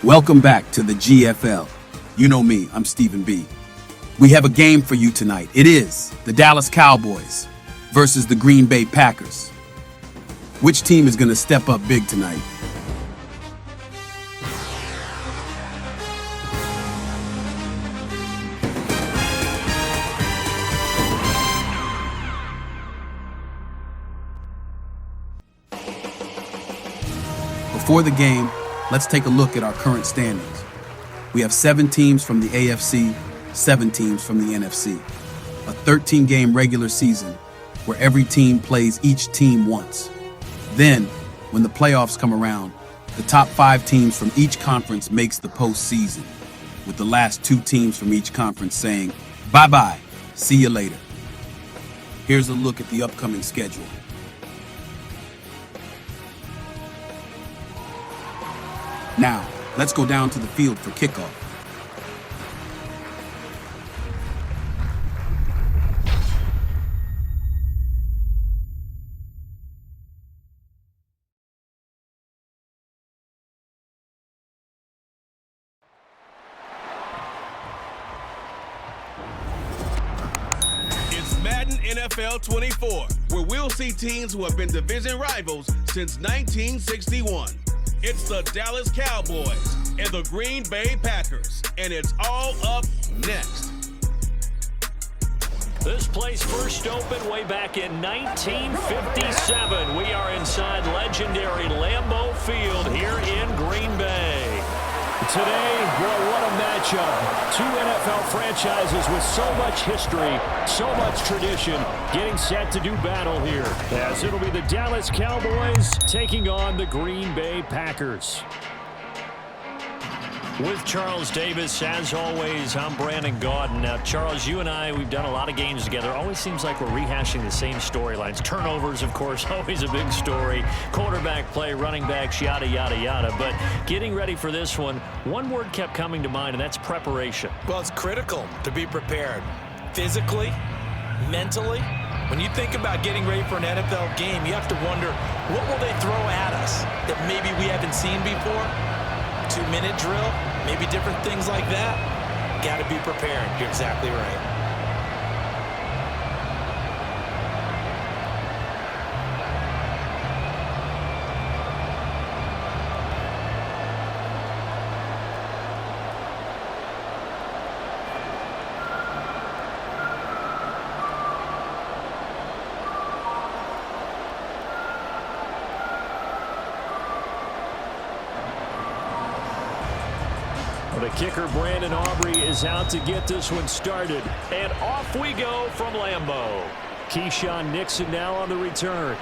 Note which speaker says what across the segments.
Speaker 1: Welcome back to the GFL. You know me, I'm Stephen B. We have a game for you tonight. It is the Dallas Cowboys versus the Green Bay Packers. Which team is going to step up big tonight? Before the game, let's take a look at our current standings. We have 7 teams from the AFC, 7 teams from the NFC. A 13-game regular season where every team plays each team once. Then, when the playoffs come around, the top 5 teams from each conference makes the postseason, with the last 2 teams from each conference saying, bye-bye, see you later. Here's a look at the upcoming schedule. Now, let's go down to the field for kickoff.
Speaker 2: It's Madden NFL 24, where we'll see teams who have been division rivals since 1961. It's the Dallas Cowboys and the Green Bay Packers, and it's all up next.
Speaker 3: This place first opened way back in 1957. We are inside legendary Lambeau Field here in Green Bay. Today, boy, what a matchup. 2 NFL franchises with so much history, so much tradition, getting set to do battle here, as it'll be the Dallas Cowboys taking on the Green Bay Packers. With Charles Davis, as always, I'm Brandon Gaudin. Now, Charles, you and I, we've done a lot of games together. Always seems like we're rehashing the same storylines. Turnovers, of course, always a big story. Quarterback play, running backs, yada, yada, yada. But getting ready for this one word kept coming to mind, and that's preparation.
Speaker 4: Well, it's critical to be prepared. Physically, mentally. When you think about getting ready for an NFL game, you have to wonder, what will they throw at us that maybe we haven't seen before? 2-minute drill, maybe different things like that. Got to be prepared. You're exactly right.
Speaker 3: The kicker, Brandon Aubrey, is out to get this one started. And off we go from Lambeau. Keyshawn Nixon now on the return.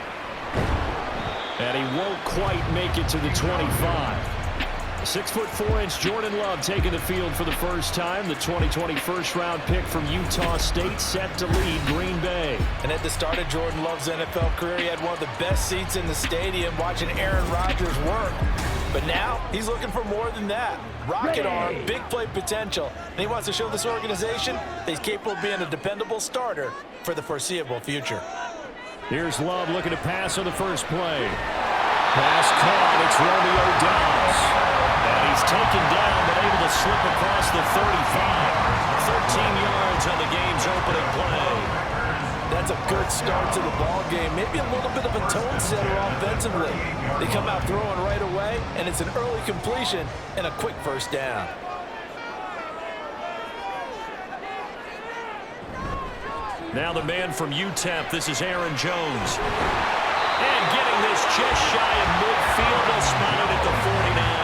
Speaker 3: And he won't quite make it to the 25. 6'4" Jordan Love taking the field for the first time. The 2020 first-round pick from Utah State set to lead Green Bay.
Speaker 4: And at the start of Jordan Love's NFL career, he had one of the best seats in the stadium watching Aaron Rodgers work. But now, he's looking for more than that. Rocket arm, big play potential. And he wants to show this organization that he's capable of being a dependable starter for the foreseeable future.
Speaker 3: Here's Love looking to pass on the first play. Pass caught. It's Romeo Doubs. And he's taken down, but able to slip across the 35. 13 yards on the game's opening play.
Speaker 4: That's a good start to the ball game. Maybe a little bit of a tone setter offensively. They come out throwing right away, and it's an early completion and a quick first down.
Speaker 3: Now the man from UTEP, this is Aaron Jones. And getting this just shy of midfield, they'll spot it at the 49.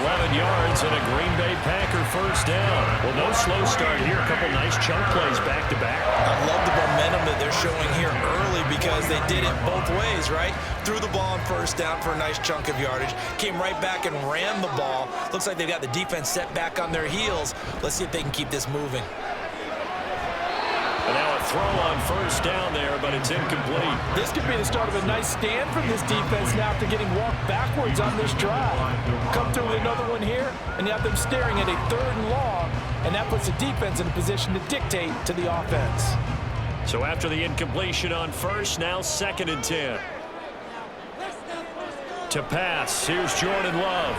Speaker 3: 11 yards and a Green Bay Packer first down. Well, no slow start here. A couple nice chunk plays back-to-back.
Speaker 4: I love the momentum that they're showing here early because they did it both ways, right? Threw the ball on first down for a nice chunk of yardage. Came right back and ran the ball. Looks like they've got the defense set back on their heels. Let's see if they can keep this moving.
Speaker 3: And now a throw on first down there, but it's incomplete.
Speaker 4: This could be the start of a nice stand from this defense now after getting walked backwards on this drive. Come through with another one here, and you have them staring at a 3rd and long, and that puts the defense in a position to dictate to the offense.
Speaker 3: So after the incompletion on first, now 2nd and 10. To pass, here's Jordan Love.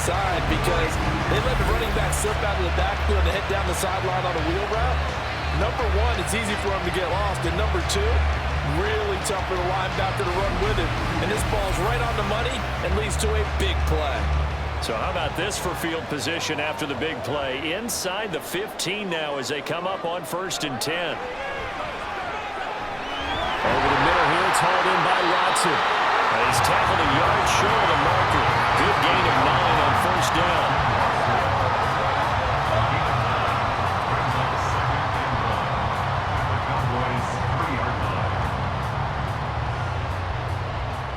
Speaker 4: sign because they let the running back slip out of the backfield and head down the sideline on a wheel route. Number one, it's easy for him to get lost. And number two, really tough for the linebacker to run with him. And this ball's right on the money and leads to a big play.
Speaker 3: So how about this for field position after the big play? Inside the 15 now as they come up on 1st and 10. Over the middle here, it's hauled in by Watson. He's tackled a yard short of the marker. Good gain of 9 on 1st down.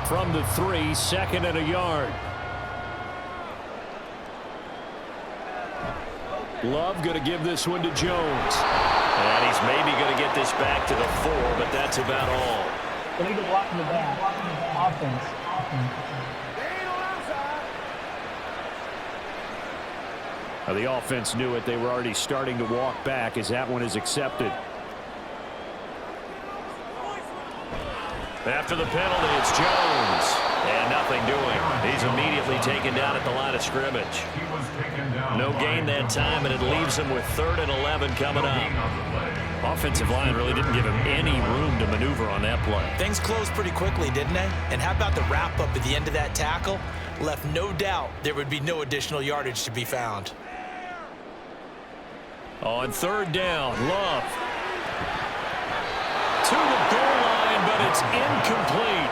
Speaker 3: From the 3, 2nd and a yard. Love going to give this one to Jones. And he's maybe going to get this back to the 4, but that's about all.
Speaker 5: They need to block in the back. Offense.
Speaker 3: Now the offense knew it. They were already starting to walk back as that one is accepted. After the penalty, it's Jones. And nothing doing. He's immediately taken down at the line of scrimmage. No gain that time, and it leaves him with 3rd and 11 coming up. Offensive line really didn't give him any room to maneuver on that play.
Speaker 4: Things closed pretty quickly, didn't they? And how about the wrap-up at the end of that tackle? Left no doubt there would be no additional yardage to be found.
Speaker 3: On 3rd down, Love. To the goal line, but it's incomplete.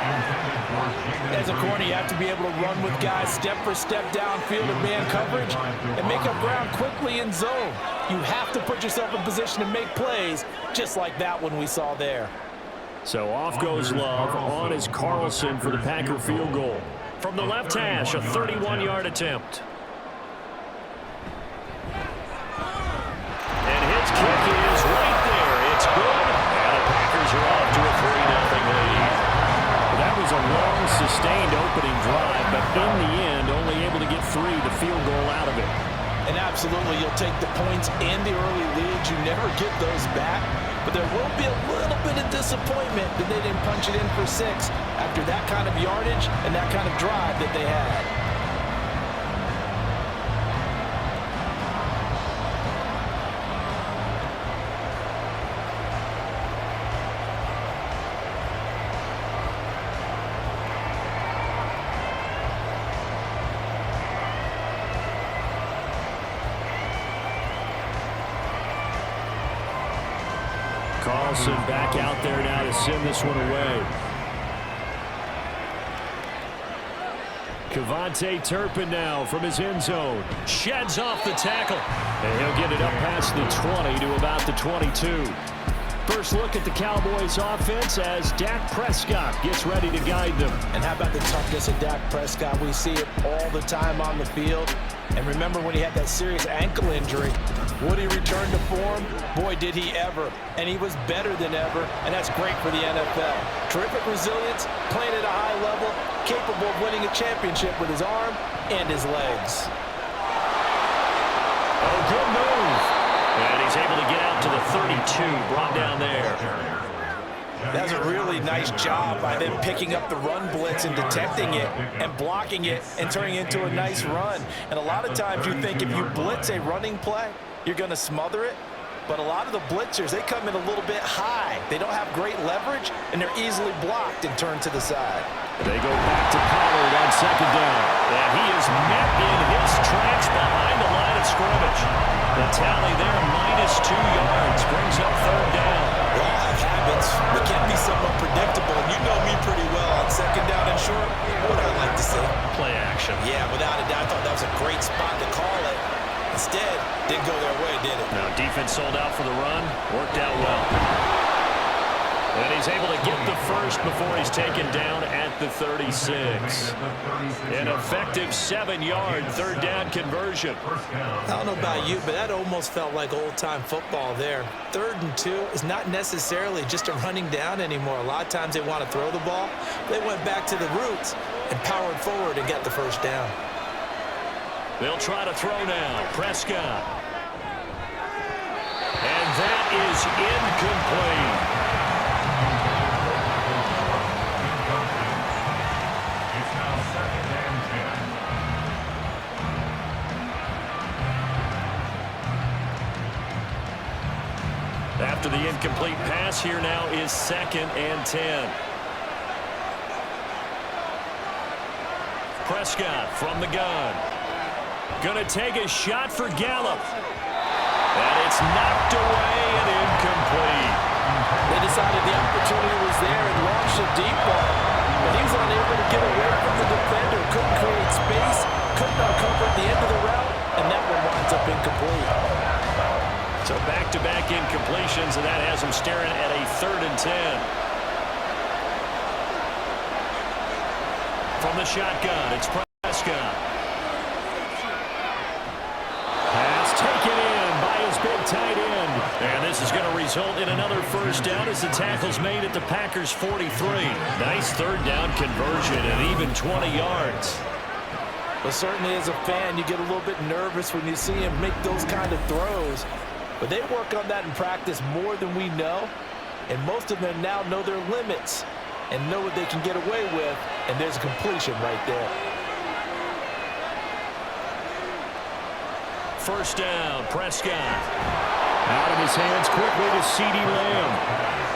Speaker 4: As a corner, you have to be able to run with guys step for step downfield in man coverage and make up ground quickly in zone. You have to put yourself in position to make plays, just like that one we saw there.
Speaker 3: So off goes Love. On is Carlson for the Packer field goal. From the left hash, a 31-yard attempt. And his kick is right there. It's good. And the Packers are off to a 3-0 lead. That was a long, sustained opening drive, but in the end, only able to get 3, the field goal out of it.
Speaker 4: And absolutely, you'll take the points and the early leads. You never get those back. But there will be a little bit of disappointment that they didn't punch it in for 6 after that kind of yardage and that kind of drive that they had.
Speaker 3: Carlson back out there now to send this one away. Kevontae Turpin now from his end zone. Sheds off the tackle. And he'll get it up past the 20 to about the 22. First look at the Cowboys offense as Dak Prescott gets ready to guide them.
Speaker 4: And how about the toughness of Dak Prescott? We see it all the time on the field. And remember when he had that serious ankle injury, would he return to form? Boy, did he ever. And he was better than ever, and that's great for the NFL. Terrific resilience, playing at a high level, capable of winning a championship with his arm and his legs.
Speaker 3: Oh, good move. And he's able to get out to the 32, brought down there.
Speaker 4: That's a really nice job by them picking up the run blitz and detecting it and blocking it and turning it into a nice run. And a lot of times you think if you blitz a running play, you're going to smother it. But a lot of the blitzers, they come in a little bit high. They don't have great leverage, and they're easily blocked and turned to the side.
Speaker 3: They go back to Pollard on 2nd down. And he is met in his tracks behind the line of scrimmage. The tally there, -2 yards, brings up 3rd down.
Speaker 4: We all have habits. We can be somewhat predictable, and you know me pretty well. On 2nd down and short, what would I like to see?
Speaker 3: Play action.
Speaker 4: Yeah, without a doubt, I thought that was a great spot to call it. Instead, didn't go their way, did it?
Speaker 3: Now, defense sold out for the run. Worked out well. And he's able to get the first before he's taken down at the 36. An effective 7-yard 3rd down conversion.
Speaker 4: I don't know about you, but that almost felt like old-time football there. 3rd and 2 is not necessarily just a running down anymore. A lot of times they want to throw the ball. They went back to the roots and powered forward and got the first down.
Speaker 3: They'll try to throw now. Prescott. And that is incomplete. After the incomplete pass, here now is 2nd and 10. Prescott from the gun. Gonna take a shot for Gallup. And it's knocked away and incomplete.
Speaker 4: They decided the opportunity was there and launched a deep ball. But he was unable to get away from the defender. Couldn't create space. Couldn't uncover at the end of the route. And that one winds up incomplete.
Speaker 3: So back-to-back incompletions, and that has him staring at a 3rd and 10. From the shotgun, it's Prescott. Pass taken in by his big tight end. And this is going to result in another first down as the tackle's made at the Packers' 43. Nice 3rd down conversion and even 20 yards.
Speaker 4: But certainly as a fan, you get a little bit nervous when you see him make those kind of throws. But they work on that in practice more than we know. And most of them now know their limits and know what they can get away with. And there's a completion right there.
Speaker 3: First down, Prescott. Out of his hands quickly to CeeDee Lamb.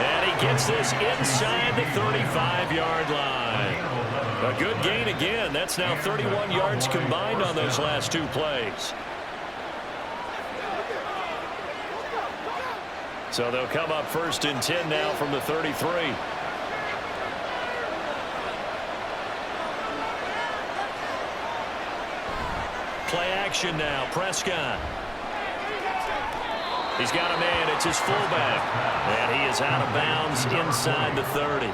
Speaker 3: And he gets this inside the 35-yard line. A good gain again. That's now 31 yards combined on those last 2 plays. So they'll come up 1st and 10 now from the 33. Play action now. Prescott. He's got a man. It's his fullback. And he is out of bounds inside the 30.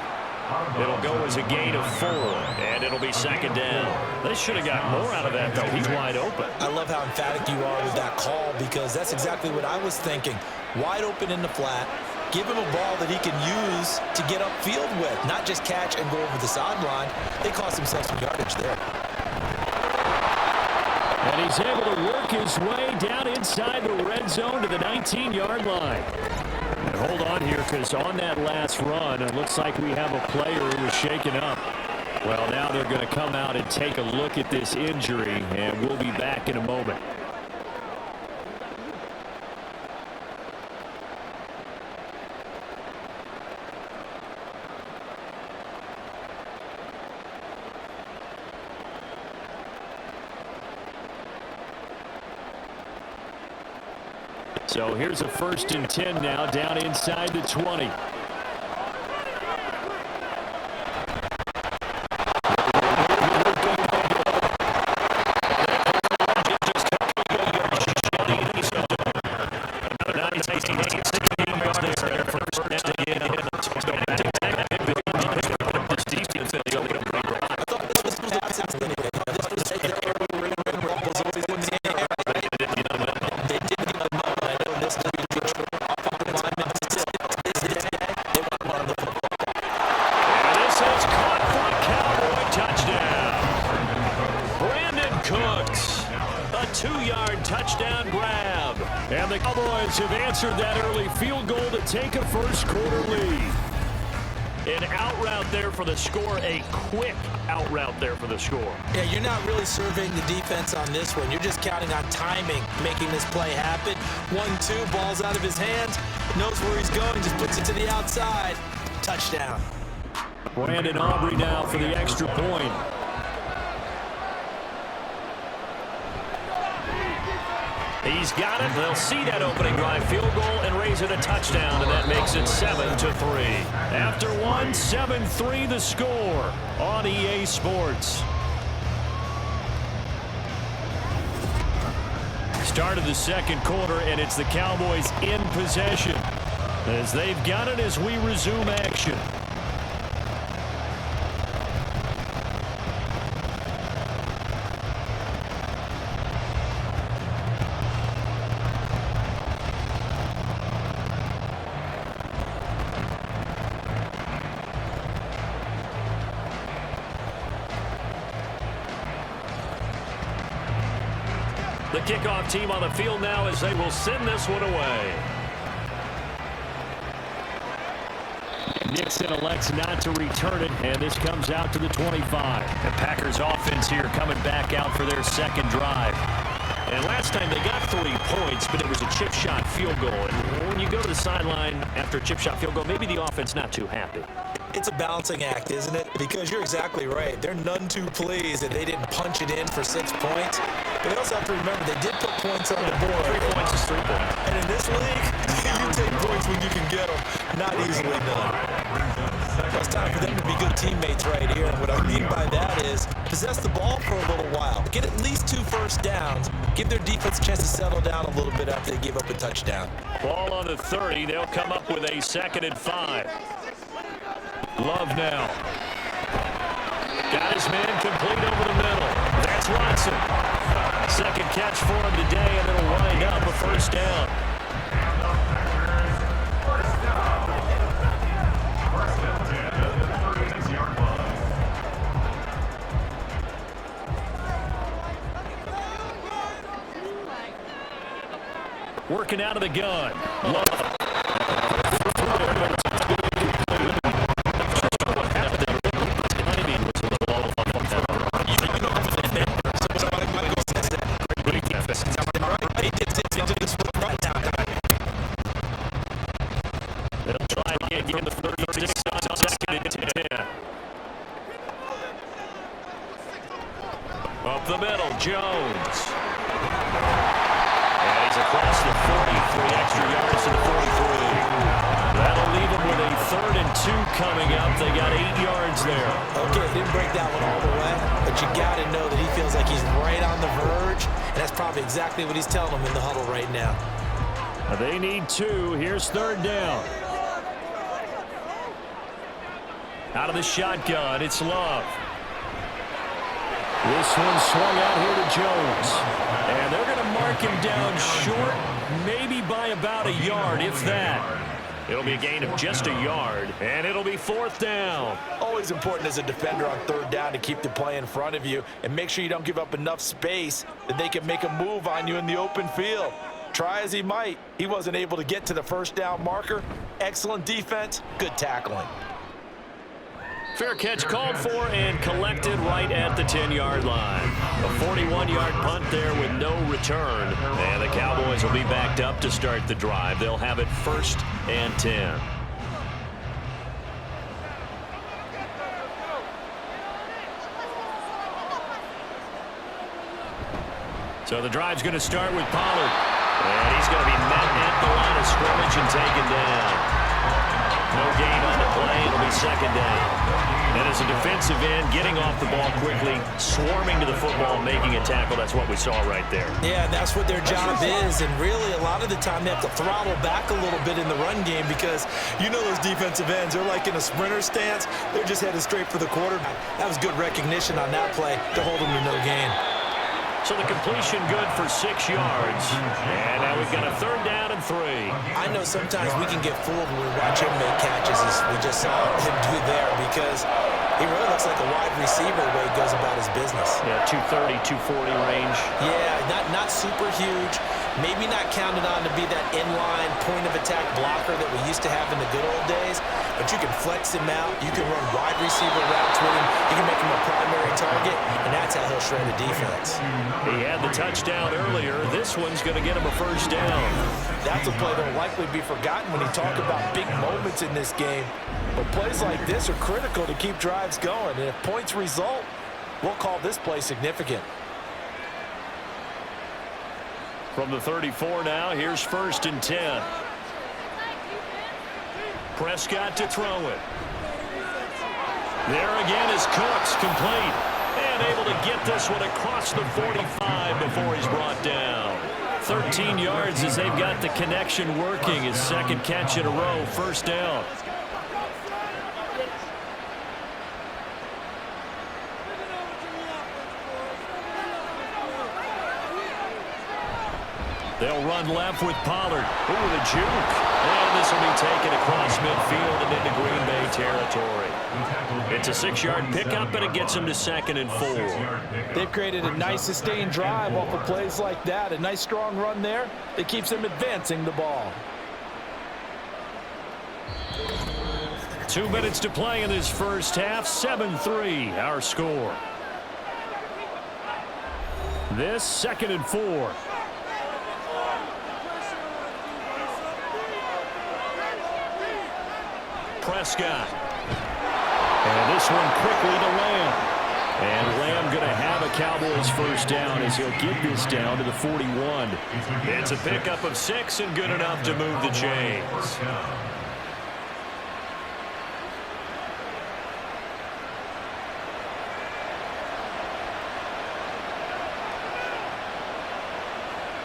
Speaker 3: It'll go as a gain of 4, and it'll be 2nd down. They should have got more out of that, though. He's wide open.
Speaker 4: I love how emphatic you are with that call because that's exactly what I was thinking. Wide open in the flat. Give him a ball that he can use to get upfield with, not just catch and go over the sideline. They cost themselves some yardage there.
Speaker 3: And he's able to work his way down inside the red zone to the 19-yard line. And hold on here, because on that last run, it looks like we have a player who was shaken up. Well, now they're going to come out and take a look at this injury, and we'll be back in a moment. So here's a 1st and 10 now down inside the 20. Touchdown grab. And the Cowboys have answered that early field goal to take a first-quarter lead. An out route there for the score, a quick out route there for the score.
Speaker 4: Yeah, you're not really surveying the defense on this one. You're just counting on timing, making this play happen. 1-2, ball's out of his hands, knows where he's going, just puts it to the outside. Touchdown.
Speaker 3: Brandon Aubrey now for the extra point. He's got it. They'll see that opening drive field goal and raise it a touchdown, and that makes it 7-3. After 7-3 the score on EA Sports. Start of the 2nd quarter, and it's the Cowboys in possession as they've got it as we resume action. The kickoff team on the field now as they will send this one away. Nixon elects not to return it, and this comes out to the 25. The Packers offense here coming back out for their 2nd drive. And last time they got 3 points, but it was a chip shot field goal. And when you go to the sideline after a chip shot field goal, maybe the offense not too happy.
Speaker 4: It's a balancing act, isn't it? Because you're exactly right. They're none too pleased that they didn't punch it in for 6 points. But they also have to remember they did put points on the board.
Speaker 3: 3 points is 3 points.
Speaker 4: And in this league, you take points when you can get them. Not easily done. It's time for them to be good teammates right here. And what I mean by that is possess the ball for a little while. Get at least 2 first downs. Give their defense a chance to settle down a little bit after they give up a touchdown.
Speaker 3: Ball on the 30. They'll come up with a 2nd and 5. Love now. Got his man complete over the middle. That's Watson. 2nd catch for him today, and it'll wind up a first down. Working out of the gun. Love. They'll try again the 36 on 2nd and 10. Up the middle, Jones. And he's across the 40, 3 extra yards to the 43. That'll leave him with a 3rd and 2 coming up. They got 8 yards there.
Speaker 4: Okay, didn't break that one all the way, but you got to know that he feels like he's right on the verge, and that's probably exactly what he's telling them in the huddle right now.
Speaker 3: They need 2. Here's 3rd down. Out of the shotgun, it's Love. This one swung out here to Jones. And they're going to mark him down short, maybe by about a yard, if that. It'll be a gain of just a yard, and it'll be 4th down.
Speaker 4: Always important as a defender on 3rd down to keep the play in front of you and make sure you don't give up enough space that they can make a move on you in the open field. Try as he might, he wasn't able to get to the 1st down marker. Excellent defense, good tackling.
Speaker 3: Fair catch called for and collected right at the 10-yard line. A 41-yard punt there with no return. And the Cowboys will be backed up to start the drive. They'll have it 1st and 10. So the drive's going to start with Pollard. And he's going to be met at the line of scrimmage and taken down. No gain on the play. It'll be 2nd down. And as a defensive end, getting off the ball quickly, swarming to the football, making a tackle, that's what we saw right there.
Speaker 4: Yeah, that's what their job is. And really, a lot of the time, they have to throttle back a little bit in the run game because you know those defensive ends, they're like in a sprinter stance. They're just headed straight for the quarterback. That was good recognition on that play to hold them to no gain.
Speaker 3: So the completion good for 6 yards. And now we've got a 3rd down and 3.
Speaker 4: I know sometimes we can get fooled when we watch him make catches as we just saw him do there because he really looks like a wide receiver the way he goes about his business.
Speaker 3: Yeah, 230, 240 range.
Speaker 4: Yeah, not super huge. Maybe not counted on to be that inline point-of-attack blocker that we used to have in the good old days, but you can flex him out. You can run wide receiver routes with him. You can make him a primary target, and that's how he'll shred a defense.
Speaker 3: He had the touchdown earlier. This one's going to get him a 1st down.
Speaker 4: That's a play that will likely be forgotten when you talk about big moments in this game. But plays like this are critical to keep drives going, and if points result, we'll call this play significant.
Speaker 3: From the 34 now, here's 1st and 10. Prescott to throw it. There again is Cooks, complete. And able to get this one across the 45 before he's brought down. 13 yards as they've got the connection working. His 2nd catch in a row, 1st down. They'll run left with Pollard. Ooh, the juke. And this will be taken across midfield and into Green Bay territory. It's a 6-yard pickup, and it gets them to 2nd and 4.
Speaker 4: They've created a nice sustained drive off of plays like that. A nice strong run there that keeps them advancing the ball.
Speaker 3: 2 minutes to play in this first half. 7-3, our score. This 2nd and 4. Prescott. And this one quickly to Lamb. And Lamb going to have a Cowboys first down as he'll get this down to the 41. It's a pickup of 6 and good enough to move the chains.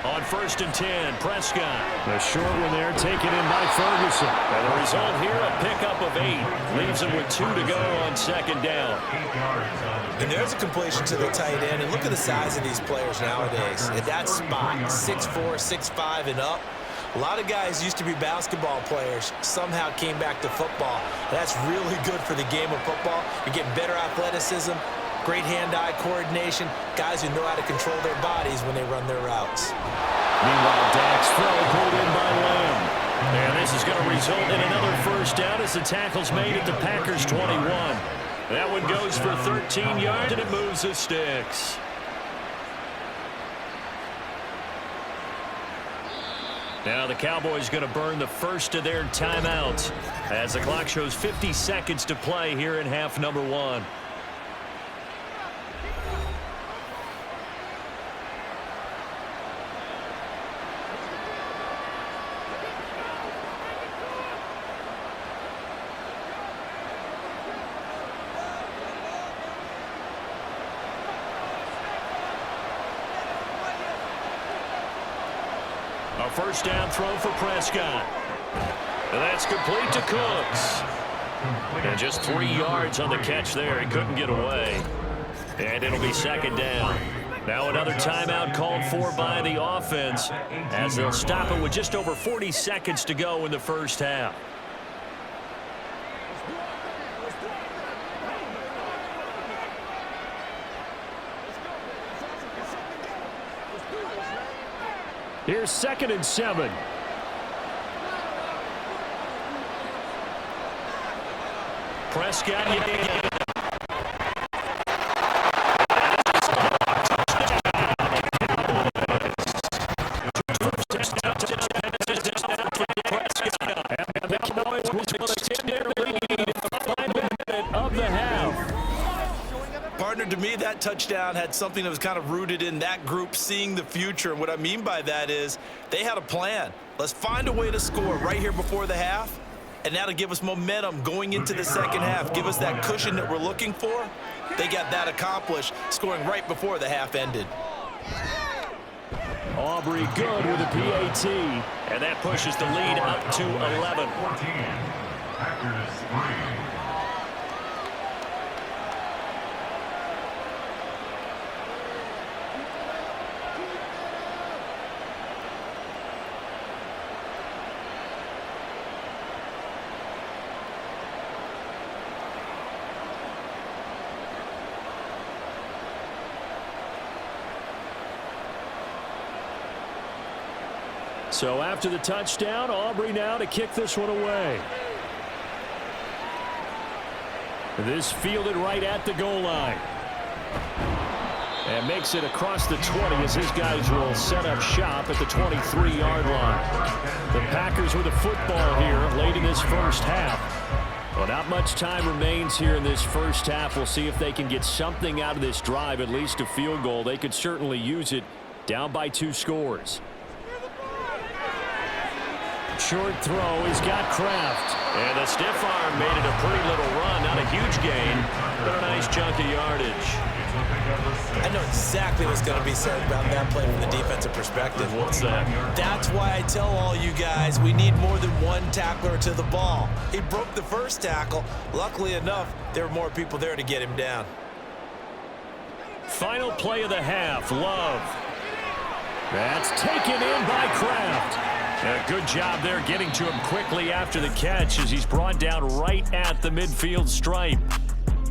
Speaker 3: On 1st and 10, Prescott. The short one there taken in by Ferguson. And the result here, a pickup of 8. Leaves him with 2 to go on 2nd down.
Speaker 4: And there's a completion to the tight end. And look at the size of these players nowadays. At that spot, 6'4", 6'5", and up. A lot of guys used to be basketball players, somehow came back to football. That's really good for the game of football. You're getting better athleticism, great hand-eye coordination, guys who know how to control their bodies when they run their routes.
Speaker 3: Meanwhile, Dak's throw pulled in by Lamb. And this is going to result in another first down as the tackle's made at the Packers' 21. That one goes for 13 yards, and it moves the sticks. Now the Cowboys going to burn the first of their timeouts as the clock shows 50 seconds to play here in half number 1. A first down throw for Prescott. And that's complete to Cooks. And just 3 yards on the catch there. He couldn't get away. And it'll be 2nd down. Now another timeout called for by the offense as they'll stop it with just over 40 seconds to go in the first half. Here's 2nd and 7. Prescott. And the Cowboys will extend their lead 5 minutes of the half.
Speaker 4: Partner, to me, that touchdown had something that was kind of rooted in that group seeing the future. And what I mean by that is they had a plan. Let's find a way to score right here before the half. And now to give us momentum going into the second half, give us that cushion that we're looking for. They got that accomplished, scoring right before the half ended.
Speaker 3: Aubrey good with a PAT. And that pushes the lead up to 11.
Speaker 6: Packers 3.
Speaker 3: So after the touchdown, Aubrey now to kick this one away. This fielded right at the goal line. And makes it across the 20 as his guys will set up shop at the 23-yard line. The Packers with a football here late in this first half. Well, not much time remains here in this first half. We'll see if they can get something out of this drive, at least a field goal. They could certainly use it down by 2 scores. Short throw, he's got Kraft. And the stiff arm made it a pretty little run. Not a huge gain, but a nice chunk of yardage.
Speaker 4: I know exactly what's going to be said about that play from the defensive perspective.
Speaker 3: What's that?
Speaker 4: That's why I tell all you guys we need more than one tackler to the ball. He broke the first tackle. Luckily enough, there were more people there to get him down.
Speaker 3: Final play of the half, Love. That's taken in by Kraft. A good job there getting to him quickly after the catch as he's brought down right at the midfield stripe.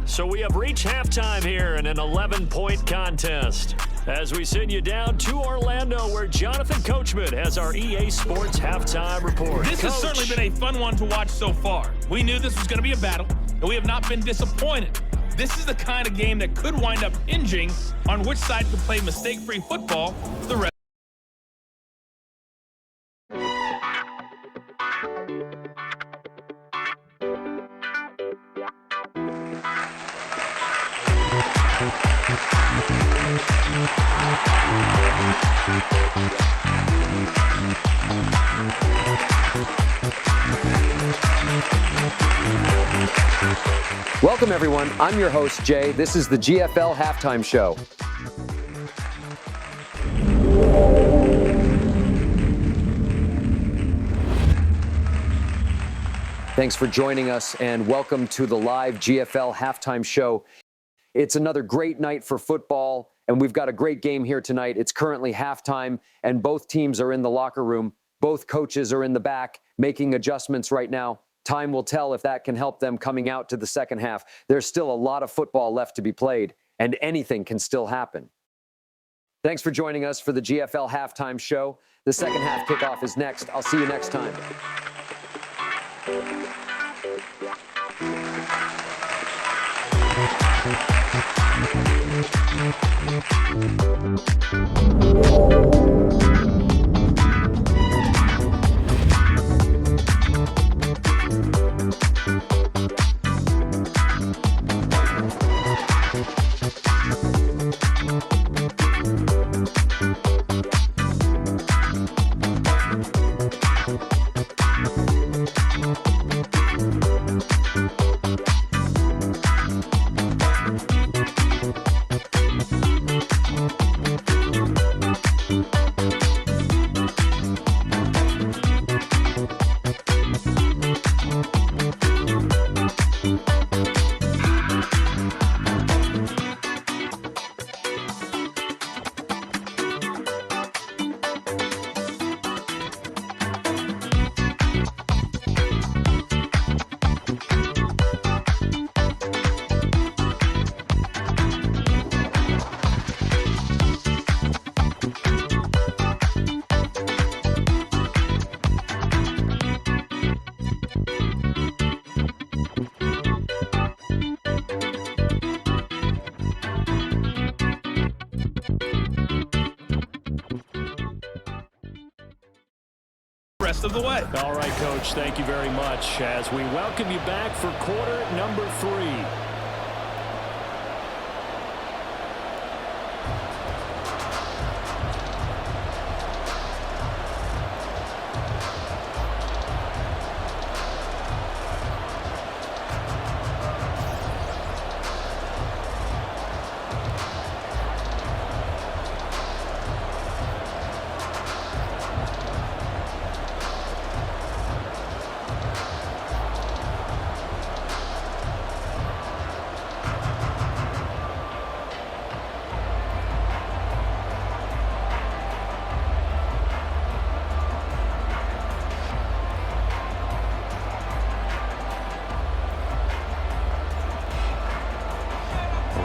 Speaker 3: So we have reached halftime here in an 11-point contest. As we send you down to Orlando where Jonathan Coachman has our EA Sports halftime report.
Speaker 7: This has certainly been a fun one to watch so far. We knew this was going to be a battle, and we have not been disappointed. This is the kind of game that could wind up hinging on which side could play mistake-free football the rest.
Speaker 8: Welcome, everyone. I'm your host, Jay. This is the GFL Halftime Show. Thanks for joining us, and welcome to the live GFL Halftime Show. It's another great night for football, and we've got a great game here tonight. It's currently halftime, and both teams are in the locker room. Both coaches are in the back making adjustments right now. Time will tell if that can help them coming out to the second half. There's still a lot of football left to be played, and anything can still happen. Thanks for joining us for the GFL Halftime Show. The second half kickoff is next. I'll see you next time.
Speaker 7: Rest of the way.
Speaker 3: All right, Coach, thank you very much as we welcome you back for quarter number 3.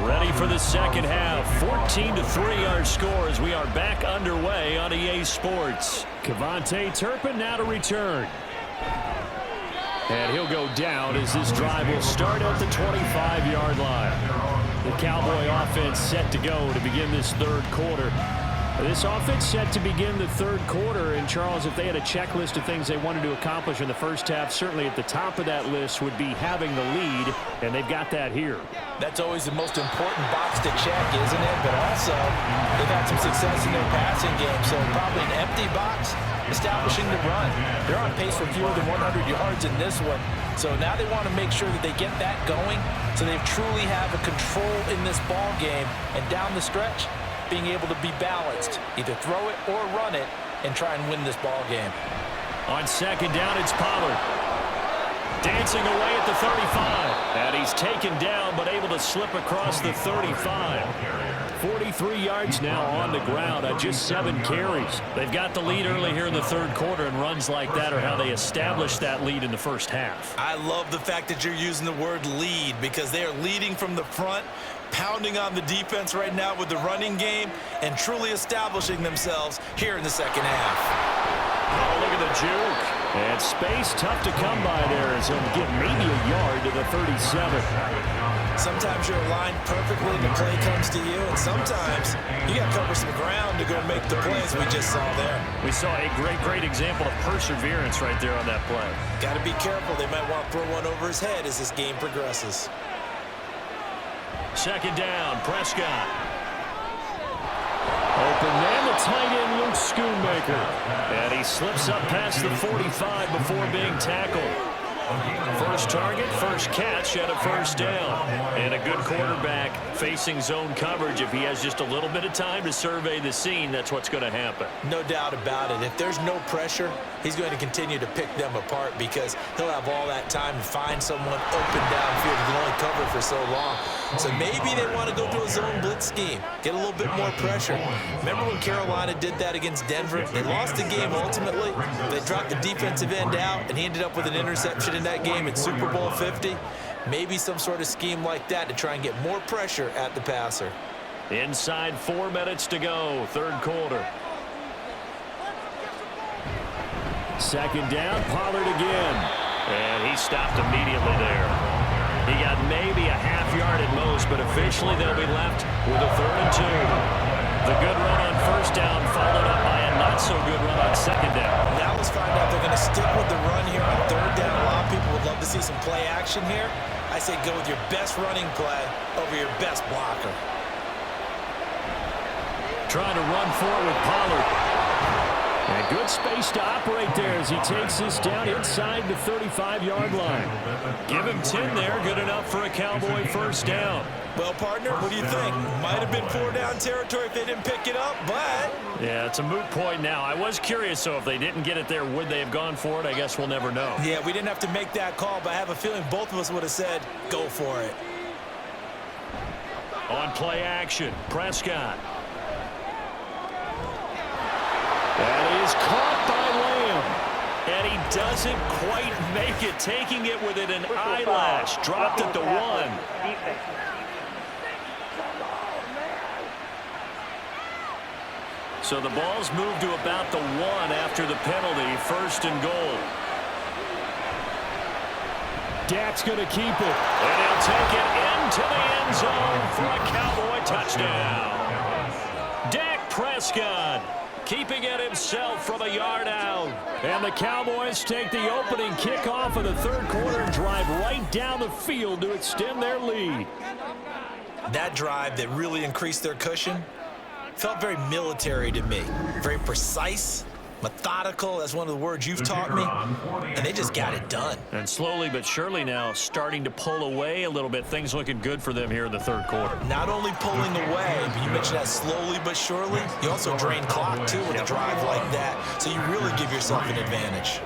Speaker 3: Ready for the second half. 14-3 our score as we are back underway on EA Sports. Kevontae Turpin now to return. And he'll go down as this drive will start at the 25-yard line. The Cowboy offense set to go to begin this third quarter. This offense set to begin the third quarter, and Charles, if they had a checklist of things they wanted to accomplish in the first half, certainly at the top of that list would be having the lead, and they've got that here.
Speaker 4: That's always the most important box to check, isn't it? But also, they've had some success in their passing game, so probably an empty box, establishing the run. They're on pace for fewer than 100 yards in this one, so now they want to make sure that they get that going so they truly have a control in this ball game, and down the stretch, being able to be balanced, either throw it or run it, and try and win this ball game.
Speaker 3: On second down, it's Pollard. Dancing away at the 35. And he's taken down, but able to slip across the 35. 43 yards now on the ground on just 7 carries. They've got the lead early here in the third quarter, and runs like that are how they established that lead in the first half.
Speaker 4: I love the fact that you're using the word lead because they are leading from the front, pounding on the defense right now with the running game, and truly establishing themselves here in the second half.
Speaker 3: Oh, look at the juke. And space tough to come by there as he'll get maybe a yard to the 37.
Speaker 4: Sometimes you're aligned perfectly and the play comes to you, and sometimes you got to cover some ground to go make the plays we just saw there.
Speaker 3: We saw a great example of perseverance right there on that play.
Speaker 4: Got to be careful. They might want to throw one over his head as this game progresses.
Speaker 3: Second down, Prescott. Schoonmaker. And he slips up past the 45 before being tackled. First target, first catch, and a first down. And a good quarterback facing zone coverage. If he has just a little bit of time to survey the scene, that's what's going to happen.
Speaker 4: No doubt about it. If there's no pressure, he's going to continue to pick them apart because he'll have all that time to find someone open downfield. He can only cover for so long. So maybe they want to go to a zone blitz scheme, get a little bit more pressure. Remember when Carolina did that against Denver? They lost the game ultimately. They dropped the defensive end out, and he ended up with an interception in that game at Super Bowl 50. Maybe some sort of scheme like that to try and get more pressure at the passer.
Speaker 3: Inside 4 minutes to go, third quarter. Second down, Pollard again. And he stopped immediately there. He got maybe a half yard at most, but officially they'll be left with a 3rd and 2. The good run on first down followed up by a not-so-good run on second down.
Speaker 4: Now let's find out they're going to stick with the run here on 3rd down. A lot of people would love to see some play action here. I say go with your best running play over your best blocker.
Speaker 3: Trying to run for it with Pollard. And good space to operate there as he takes this down inside the 35-yard line. Give him 10 there, good enough for a Cowboy first down.
Speaker 4: Well, partner, what do you think? Might have been 4-down territory if they didn't pick it up, but...
Speaker 3: Yeah, it's a moot point now. I was curious, so if they didn't get it there, would they have gone for it? I guess we'll never know.
Speaker 4: Yeah, we didn't have to make that call, but I have a feeling both of us would have said, go for it.
Speaker 3: On play action, Prescott. That is caught by Lamb. And he doesn't quite make it, taking it within an eyelash. Dropped at the 1. So the ball's moved to about the 1 after the penalty, 1st and goal. Dak's going to keep it. And he'll take it into the end zone for a Cowboy touchdown. Dak Prescott keeping it himself from a yard out. And the Cowboys take the opening kickoff of the 3rd quarter and drive right down the field to extend their lead.
Speaker 4: That drive that really increased their cushion felt very military to me. Very precise, methodical, that's one of the words you've taught me, and they just got it done.
Speaker 3: And slowly but surely now starting to pull away a little bit. Things looking good for them here in the 3rd quarter.
Speaker 4: Not only pulling away, but you mentioned that slowly but surely. You also drain clock, too, with a drive like that, so you really give yourself an advantage.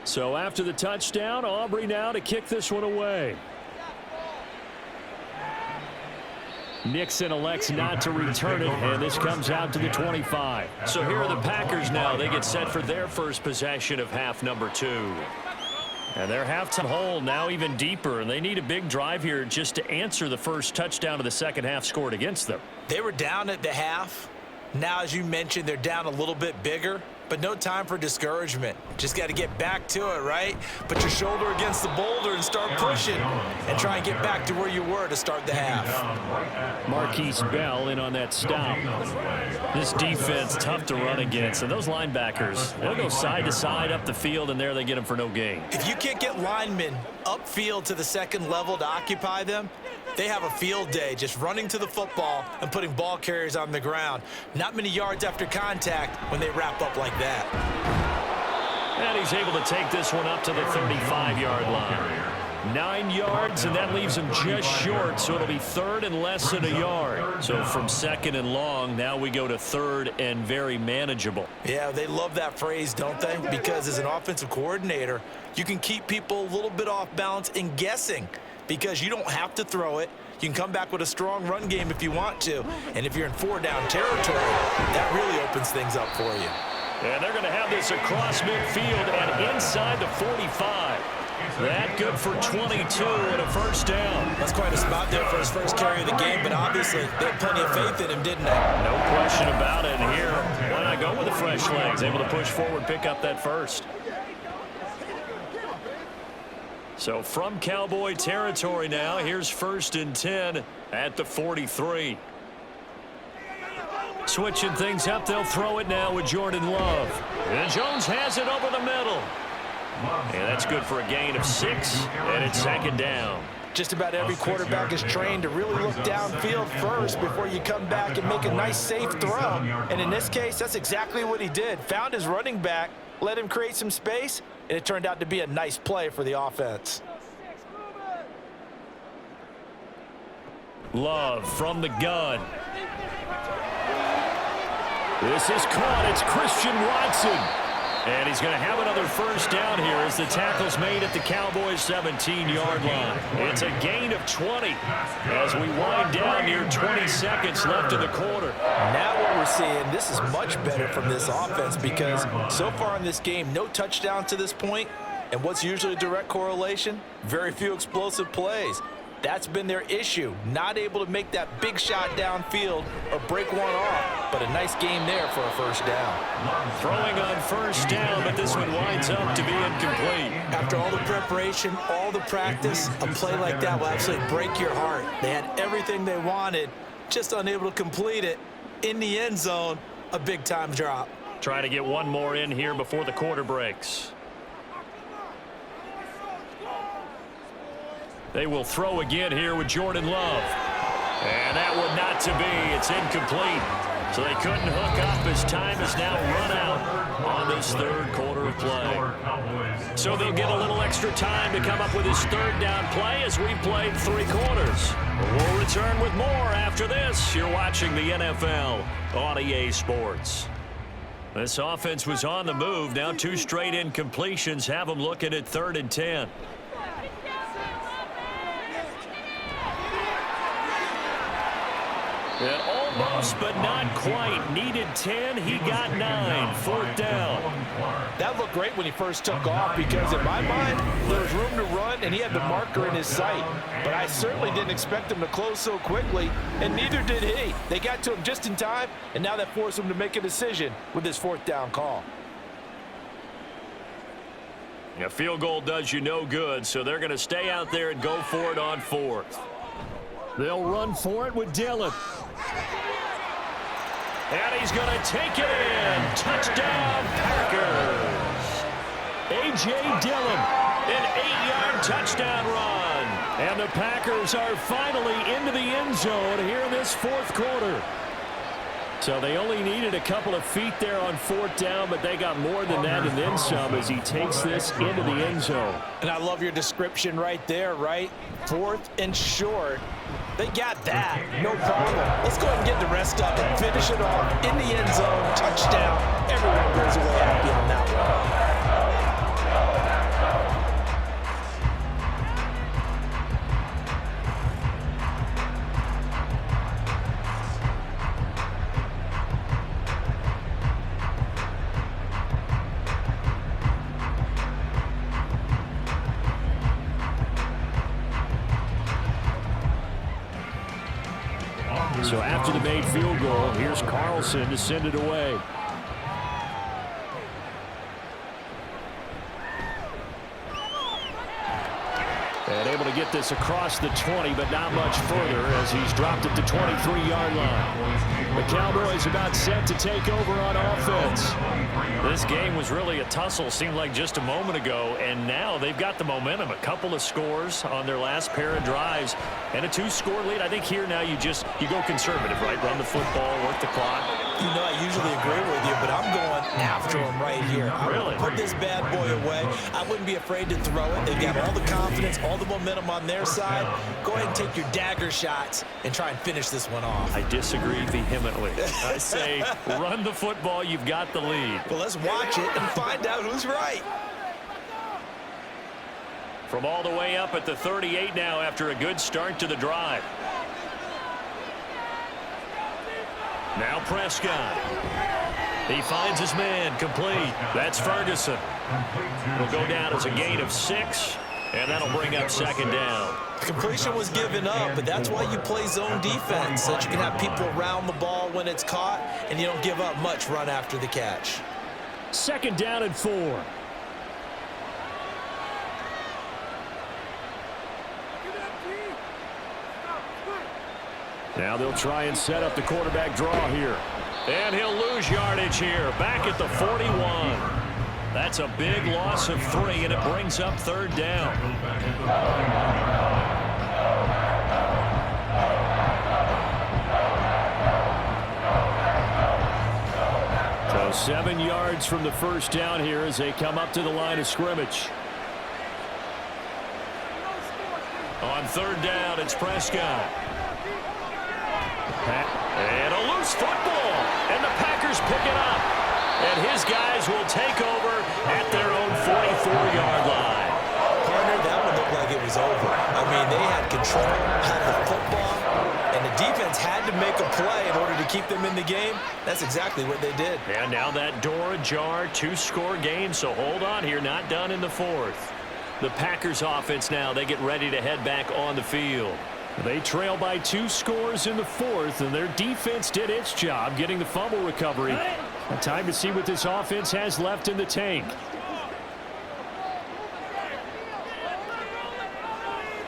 Speaker 3: So after the touchdown, Aubrey now to kick this one away. Nixon elects not to return it, and this comes out to the 25. So here are the Packers now. They get set for their first possession of half number 2. And their halftime hole now even deeper, and they need a big drive here just to answer the first touchdown of the second half scored against them.
Speaker 4: They were down at the half. Now, as you mentioned, they're down a little bit bigger. But no time for discouragement. Just got to get back to it, right? Put your shoulder against the boulder and start pushing and try and get back to where you were to start the half.
Speaker 3: Marquise Bell in on that stop. This defense tough to run against. And those linebackers, they'll go side to side up the field, and there they get them for no gain.
Speaker 4: If you can't get linemen upfield to the second level to occupy them, they have a field day just running to the football and putting ball carriers on the ground. Not many yards after contact when they wrap up like that.
Speaker 3: And he's able to take this one up to the 35-yard line. 9 yards, and that leaves him just short, so it'll be 3rd and less than a yard. So from 2nd and long, now we go to 3rd and very manageable.
Speaker 4: Yeah, they love that phrase, don't they? Because as an offensive coordinator, you can keep people a little bit off balance and guessing. Because you don't have to throw it. You can come back with a strong run game if you want to. And if you're in 4-down territory, that really opens things up for you.
Speaker 3: And they're going to have this across midfield and inside the 45. That good for 22 and a first down.
Speaker 4: That's quite a spot there for his first carry of the game, but obviously they had plenty of faith in him, didn't they?
Speaker 3: No question about it. And here, why not go with the fresh legs? Able to push forward, pick up that first. So from Cowboy territory now, here's 1st and 10 at the 43. Switching things up, they'll throw it now with Jordan Love. And Jones has it over the middle. And that's good for a gain of 6, and it's second down.
Speaker 4: Just about every quarterback is trained to really look downfield first before you come back and make a nice, safe throw. And in this case, that's exactly what he did. Found his running back, let him create some space, and it turned out to be a nice play for the offense.
Speaker 3: Love from the gun. This is caught. It's Christian Watson. And he's going to have another first down here as the tackle's made at the Cowboys' 17-yard line. It's a gain of 20 as we wind down near 20 seconds left in the quarter.
Speaker 4: Now what we're seeing, this is much better from this offense because so far in this game, no touchdown to this point. And what's usually a direct correlation? Very few explosive plays. That's been their issue, not able to make that big shot downfield or break one off, but a nice game there for a first down.
Speaker 3: Throwing on first down, but this one winds up to be incomplete.
Speaker 4: After all the preparation, all the practice, a play like that will absolutely break your heart. They had everything they wanted, just unable to complete it. In the end zone, a big-time drop.
Speaker 3: Try to get one more in here before the quarter breaks. They will throw again here with Jordan Love. And that one not to be. It's incomplete. So they couldn't hook up as time is now run out on this third quarter of play. So they'll get a little extra time to come up with his third down play as we've played 3 quarters. We'll return with more after this. You're watching the NFL on EA Sports. This offense was on the move. Now 2 straight incompletions have them looking at 3rd and 10. And almost, but not quite. Needed 10. He got 9. 4th down.
Speaker 4: That looked great when he first took off because, in my mind, there was room to run, and he had the marker in his sight. But I certainly didn't expect him to close so quickly, and neither did he. They got to him just in time, and now that forced him to make a decision with his 4th down call.
Speaker 3: A field goal does you no good, so they're going to stay out there and go for it on 4th. They'll run for it with Dillon. And he's going to take it in. Touchdown, Packers. A.J. Dillon, an 8-yard touchdown run. And the Packers are finally into the end zone here in this 4th quarter. So they only needed a couple of feet there on 4th down, but they got more than that and then some as he takes this into the end zone.
Speaker 4: And I love your description right there, right? 4th and short. They got that. No problem. Let's go ahead and get the rest of it. Finish it off in the end zone. Touchdown. Everyone goes away happy on that one.
Speaker 3: So after the made field goal, here's Carlson to send it away. And able to get this across the 20, but not much further as he's dropped at the 23-yard line. The Cowboys about set to take over on offense. This game was really a tussle, seemed like just a moment ago, and now they've got the momentum. A couple of scores on their last pair of drives and a 2-score lead. I think here now you go conservative, right? Run the football, work the clock.
Speaker 4: You know, I usually agree with you, but I'm going after him right here.
Speaker 3: Really?
Speaker 4: Put this bad boy away. I wouldn't be afraid to throw it. They've got all the confidence, all the momentum on their side. Go ahead and take your dagger shots and try and finish this one off.
Speaker 3: I disagree vehemently. I say run the football. You've got the lead.
Speaker 4: Well, let's watch it and find out who's right.
Speaker 3: From all the way up at the 38 now after a good start to the drive. Now Prescott. He finds his man complete. That's Ferguson. Will go down as a gain of 6, and that'll bring up 2nd down.
Speaker 4: The completion was given up, but that's why you play zone defense, so that you can have people around the ball when it's caught, and you don't give up much run after the catch.
Speaker 3: 2nd down and 4. Now they'll try and set up the quarterback draw here. And he'll lose yardage here, back at the 41. That's a big loss of 3, and it brings up 3rd down. So 7 yards from the first down here as they come up to the line of scrimmage. On 3rd down, it's Prescott. And a loose football. And the Packers pick it up. And his guys will take over at their own 44-yard line.
Speaker 4: Partner, that one looked like it was over. I mean, they had control, had the football, and the defense had to make a play in order to keep them in the game. That's exactly what they did.
Speaker 3: And now that door ajar, 2-score game, so hold on here, not done in the 4th. The Packers offense now, they get ready to head back on the field. They trail by 2 scores in the 4th, and their defense did its job getting the fumble recovery. Time to see what this offense has left in the tank.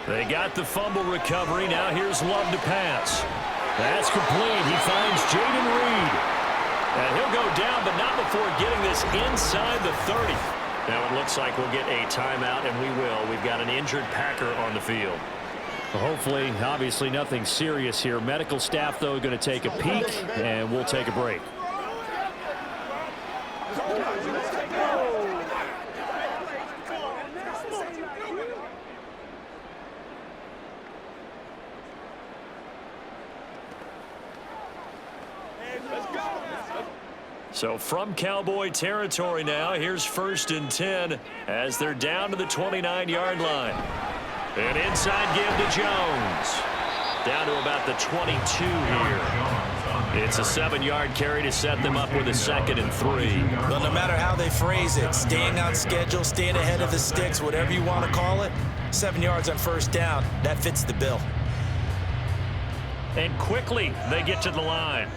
Speaker 3: They got the fumble recovery. Now here's Love to pass. That's complete. He finds Jaden Reed. And he'll go down, but not before getting this inside the 30. Now it looks like we'll get a timeout, and we will. We've got an injured Packer on the field. Hopefully, obviously nothing serious here. Medical staff, though, going to take a peek, and we'll take a break. So from Cowboy territory now, here's 1st and 10 as they're down to the 29-yard line. And inside give to Jones. Down to about the 22 here. It's a 7-yard carry to set them up with a 2nd and 3.
Speaker 4: Well, no matter how they phrase it, staying on schedule, staying ahead of the sticks, whatever you want to call it, 7 yards on 1st down, that fits the bill.
Speaker 3: And quickly they get to the line.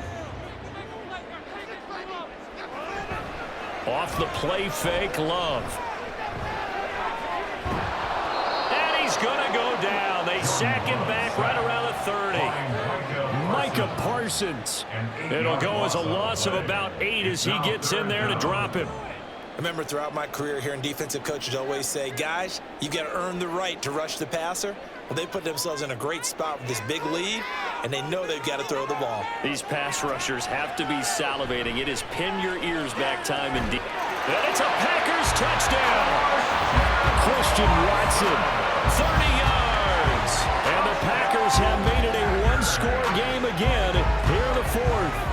Speaker 3: Off the play fake, Love. And he's going to go down. They sack him back right around the 30. Micah Parsons. It'll go as a loss of about 8 as he gets in there to drop him.
Speaker 4: I remember throughout my career hearing defensive coaches always say, guys, you got to earn the right to rush the passer. Well, they put themselves in a great spot with this big lead, and they know they've got to throw the ball.
Speaker 3: These pass rushers have to be salivating. It is pin your ears back time indeed. And it's a Packers touchdown. Christian Watson, 30 yards. And the Packers have made it a 1-score game again here in the 4th.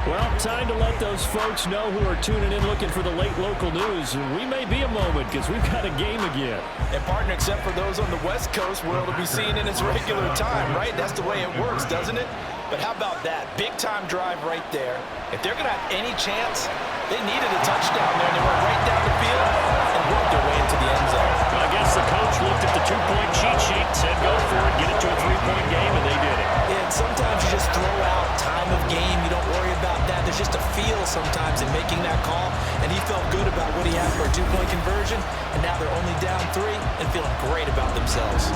Speaker 3: Well, time to let those folks know who are tuning in looking for the late local news. We may be a moment because we've got a game again.
Speaker 4: And partner, except for those on the West Coast where it'll be seen in its regular time, right? That's the way it works, doesn't it? But how about that? Big-time drive right there. If they're going to have any chance, they needed a touchdown there. They went right down the field and worked their way into the end zone.
Speaker 3: I guess the coach looked at the 2-point cheat sheet, said go for it, get it to a 3-point game, and they did it.
Speaker 4: And sometimes you just throw out time of game. You don't worry about that. There's just a feel sometimes in making that call, and he felt good about what he had for a 2-point conversion, and now they're only down 3 and feeling great about themselves.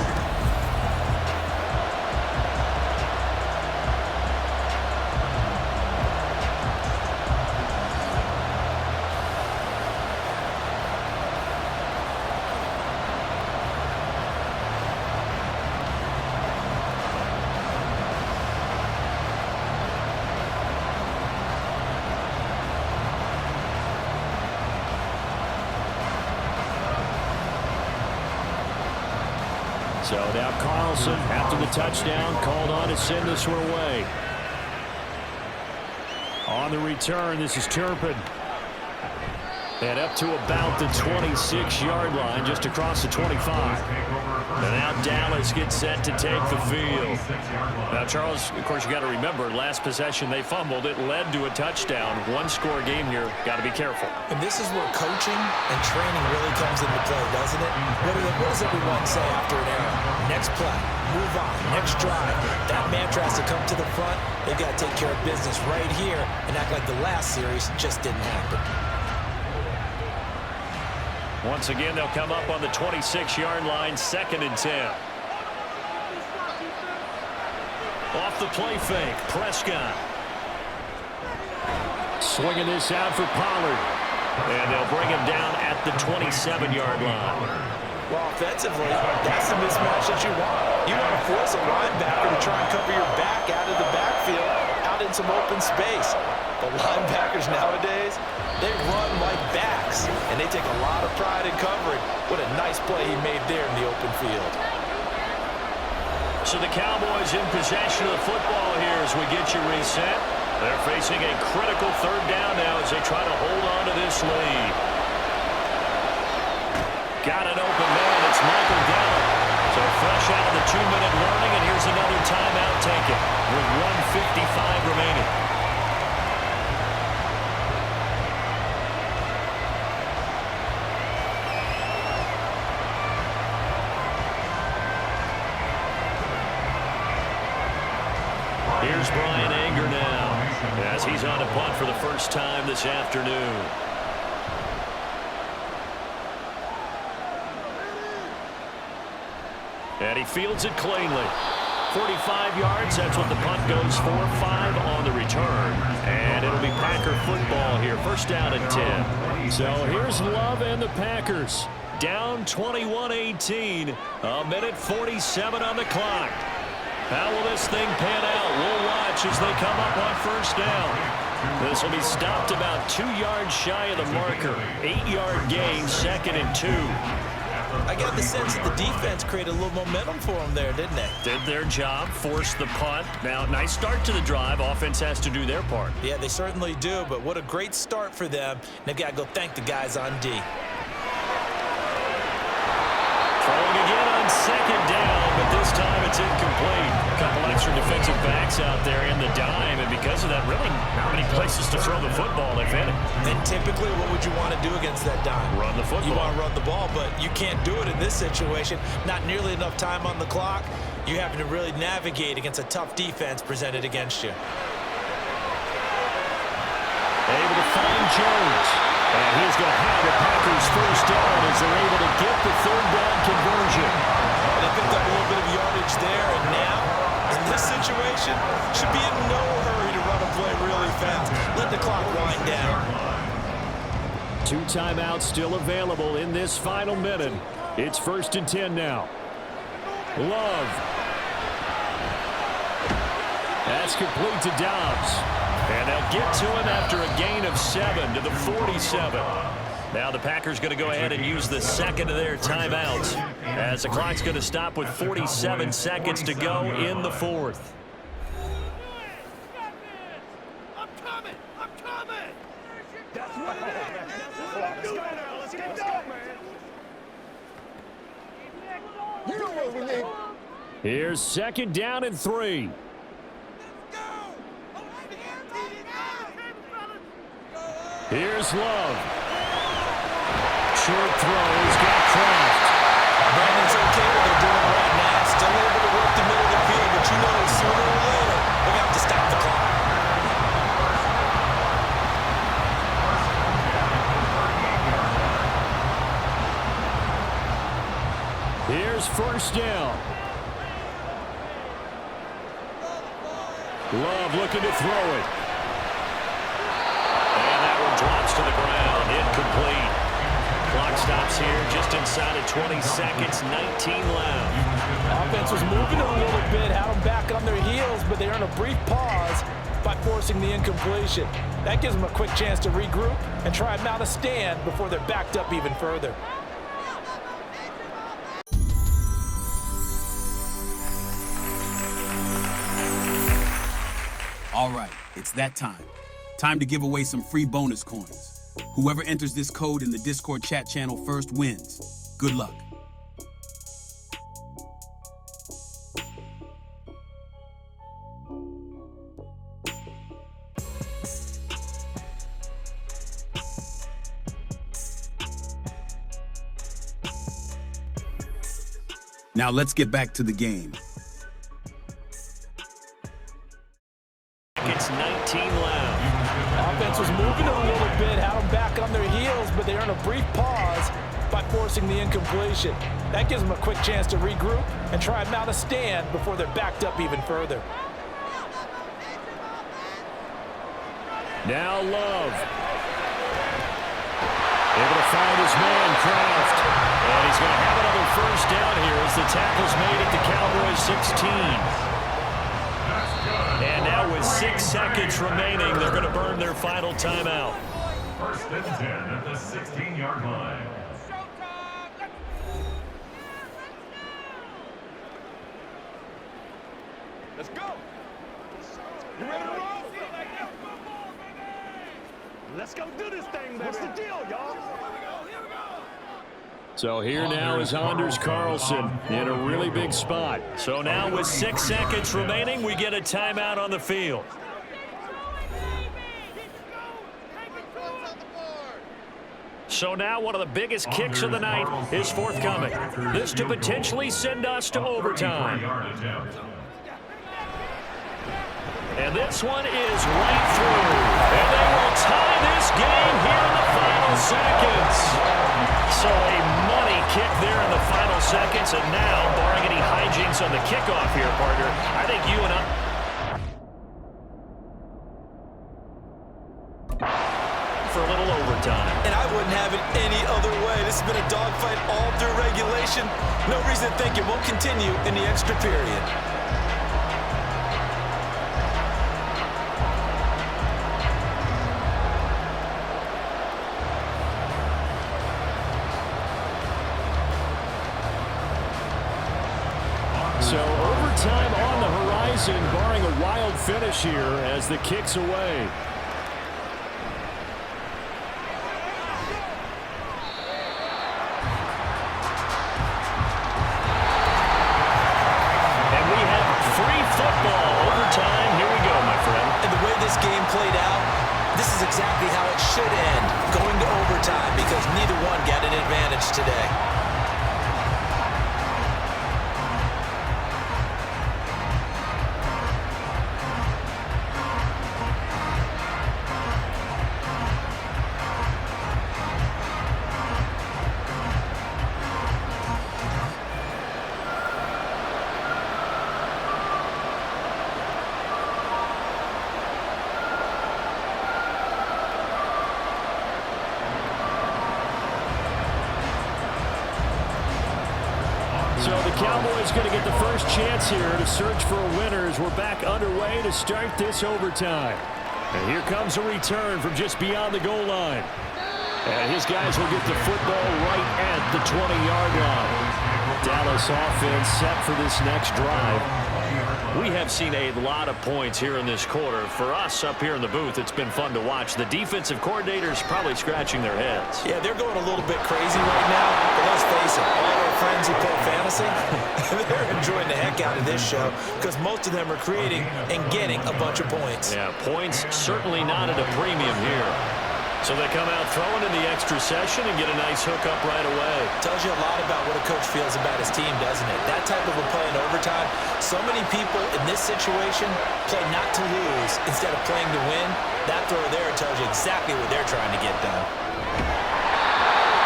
Speaker 3: So now Carlson, after the touchdown, called on to send this one away. On the return, this is Turpin. And up to about the 26-yard line, just across the 25. And now Dallas gets set to take the field. Now, Charles, of course, you got to remember, last possession they fumbled. It led to a touchdown. 1-score game here. Got to be careful.
Speaker 4: And this is where coaching and training really comes into play, doesn't it? What does everyone say after an error? Next play, move on, next drive. That mantra has to come to the front. They've got to take care of business right here and act like the last series just didn't happen.
Speaker 3: Once again, they'll come up on the 26-yard line, 2nd and 10. Off the play fake, Prescott. Swinging this out for Pollard. And they'll bring him down at the 27-yard line.
Speaker 4: Well, offensively, that's the mismatch that you want. You want to force a linebacker to try and cover your back out of the backfield, out in some open space. The linebackers nowadays, they run like backs, and they take a lot of pride in covering. What a nice play he made there in the open field.
Speaker 3: So the Cowboys in possession of the football here as we get you reset. They're facing a critical third down now as they try to hold on to this lead. Got an open man. It's Michael Gallup. So fresh out of the 2-minute warning, and here's another timeout taken with 1:55 remaining. Here's Brian Anger now as he's on a punt for the first time this afternoon. And he fields it cleanly. 45 yards, that's what the punt goes for. 5 on the return. And it'll be Packer football here. First down and 10. So here's Love and the Packers. Down 21-18. 1:47 on the clock. How will this thing pan out? We'll watch as they come up on first down. This will be stopped about 2 yards shy of the marker. 8-yard gain, 2nd and 2.
Speaker 4: I got the sense that the defense created a little momentum for them there, didn't they?
Speaker 3: Did their job, forced the punt. Now, nice start to the drive. Offense has to do their part.
Speaker 4: Yeah, they certainly do, but what a great start for them. They've got to go thank the guys on D.
Speaker 3: Throwing again on second down, but this time it's incomplete. A couple extra defensive backs out there in the dime, and because of that, really not many places to throw the football, if any.
Speaker 4: And typically, what would you want to do against that dime?
Speaker 3: Run the football.
Speaker 4: You want to run the ball, but you can't do it in this situation. Not nearly enough time on the clock. You have to really navigate against a tough defense presented against you.
Speaker 3: Able to find Jones. And he's going to have the Packers first down as they're able to get the third down conversion.
Speaker 4: They picked up a little bit of yardage there, and now, in this situation, should be in no hurry to run a play really fast. Let the clock wind down.
Speaker 3: 2 timeouts still available in this final minute. It's 1st and 10 now. Love. That's complete to Dobbs. And they'll get to him after a gain of 7 to the 47. Now the Packers going to go ahead and use the second of their timeouts as the clock's going to stop with 47 seconds to go in the 4th.
Speaker 2: I'm coming! I'm coming!
Speaker 9: That's what it is. Let's go now. Let's go, man. You know what we need.
Speaker 3: Here's 2nd down and 3. Here's Love. Short throw. He's got Kraft.
Speaker 4: Brandon's okay with they're doing right now. Still able to work the middle of the field, but you know sooner or later, we're going to have to stop the clock.
Speaker 3: Here's first down. Love looking to throw it. And that one drops to the ground. Incomplete. Clock stops here just inside of 20 seconds. 19 left.
Speaker 4: Offense was moving a little bit, had them back on their heels, but they earned a brief pause by forcing the incompletion. That gives them a quick chance to regroup and try and mount a stand before they're backed up even further.
Speaker 1: All right, it's that time. Time to give away some free bonus coins. Whoever enters this code in the Discord chat channel first wins. Good luck. Now let's get back to the game.
Speaker 3: It's 19 left.
Speaker 4: Offense was moving a little bit, had them back on their heels, but they earned a brief pause by forcing the incompletion. That gives them a quick chance to regroup and try and mount a stand before they're backed up even further.
Speaker 3: Now Love. Able to find his man, Kraft. And he's going to have another first down here as the tackle's made at the Cowboys 16. And now with 6 seconds remaining, they're going to burn their final timeout.
Speaker 6: First and 10 at the 16-yard line.
Speaker 9: Let's go. You ready to roll? Let's go do this thing, man. What's the deal, y'all?
Speaker 3: So here now is Anders Carlson in a really big spot. So now with 6 seconds remaining, we get a timeout on the field. So now one of the biggest kicks of the night is forthcoming. This to potentially send us to overtime. And this one is right through. And they will tie this game here in the final seconds. So a money kick there in the final seconds. And now, barring any hijinks on the kickoff here, partner, I think you and I... for a little overtime.
Speaker 4: And I wouldn't have it any other way. This has been a dogfight all through regulation. No reason to think it won't continue in the extra period.
Speaker 3: So overtime on the horizon, barring a wild finish here as the kick's away. And we have free football. Overtime, here we go, my friend.
Speaker 4: And the way this game played out, this is exactly how it should end, going to overtime, because neither one got an advantage today.
Speaker 3: So the Cowboys going to get the first chance here to search for a winner as we're back underway to start this overtime. And here comes a return from just beyond the goal line. And his guys will get the football right at the 20-yard line. Dallas offense set for this next drive. We have seen a lot of points here in this quarter. For us up here in the booth, it's been fun to watch. The defensive coordinators probably scratching their heads.
Speaker 4: Yeah, they're going a little bit crazy right now, but let's face it, all our friends who play fantasy, they're enjoying the heck out of this show because most of them are creating and getting a bunch of points.
Speaker 3: Yeah, points certainly not at a premium here. So they come out throwing in the extra session and get a nice hookup right away.
Speaker 4: Tells you a lot about what a coach feels about his team, doesn't it? That type of a play in overtime, so many people in this situation play not to lose instead of playing to win. That throw there tells you exactly what they're trying to get done.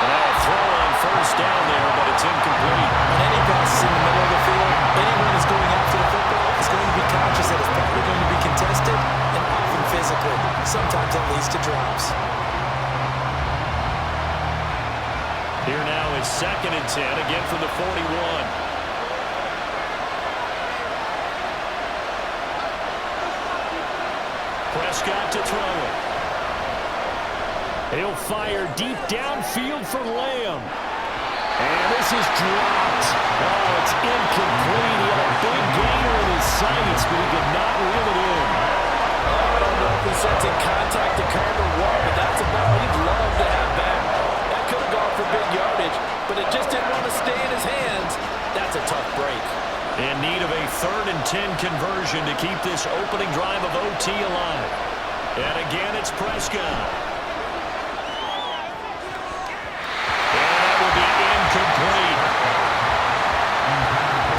Speaker 3: And a throw on first down there, but it's incomplete.
Speaker 4: When any pass is in the middle of the field, anyone is going after the football is going to be conscious that it's probably going to be contested and often physically. Sometimes that leads to drops.
Speaker 3: Here now is 2nd and 10, again from the 41. Prescott to throw it. He'll fire deep downfield for Lamb. And this is dropped. Oh, it's incomplete. He had a big gainer in his sights, but he did not reel it in.
Speaker 10: I don't know if he sensing contact to curve or what, but that's a ball he'd love to have back. That could have gone for big yardage, but it just didn't want to stay in his hands. That's a tough break.
Speaker 3: In need of a 3rd and 10 conversion to keep this opening drive of OT alive. And again, it's Prescott. And that will be incomplete.